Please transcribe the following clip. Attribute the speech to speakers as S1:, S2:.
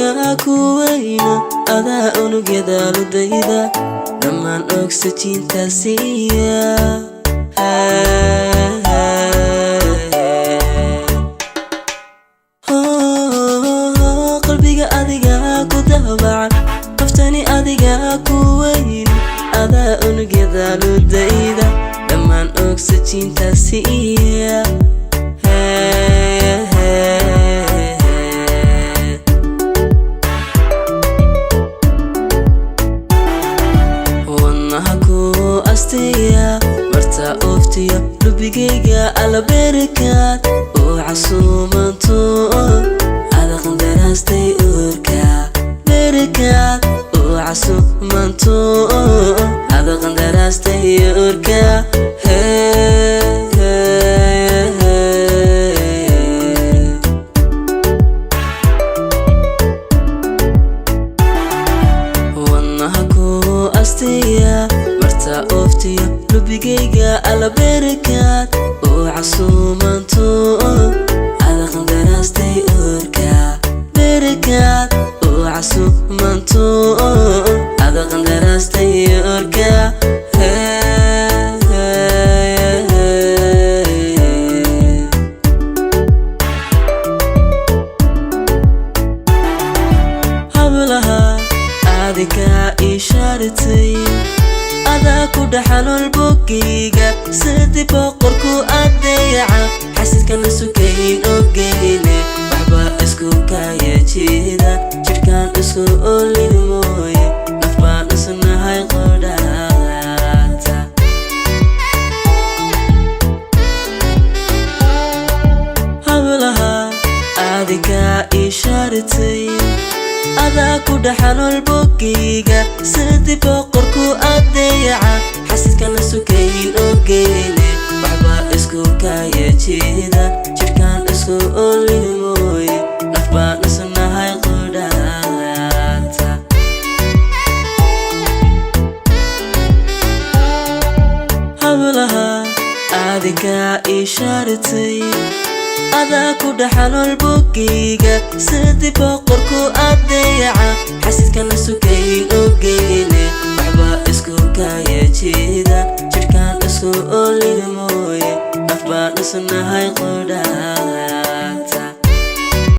S1: adiga kuweyna adaa unugyada ludayda dhammaan oxygen-ta siiya qalbiga adiga ku daabacan naftani adiga kuweyna adaa unugyada ludayda dhammaan oxygen-ta siiya marta oftiya lubigayga alla berakaad oo casuumanto ada qandaraastay urka berakaad oo casuumanto ada qandaraastay urka wanaha ku astiya marta oftiya lubigayga alla berakaad oo casuumanto ada qandaraastay urka berakaad oo casuumanto ada qandaraastay urka hablaha adika ishaartay ada ku dhaxalol bogayga sidii boqorku adeeca xasidkana sukayn ogeyne waxba isku kaya jeeda jirkaan isku olin mooye nafbaan isnahay qodhaata hablaha adiga ishaartay ada ku dhaxalol bogayga sidii boqorku adeeca xasidkana sukayn ogeyne waxba isku kaya jeeda jirkaan isku olin mooye nafbaan isnahay qodhaata hablaha adiga ishaartay ada ku dhaxalol bogayga sidii boqorku adeeca xasidkana sukayn ogeyne waxba isku kaya jeeda jirkaan isku olin mooye nafbaan isnahay qodhaata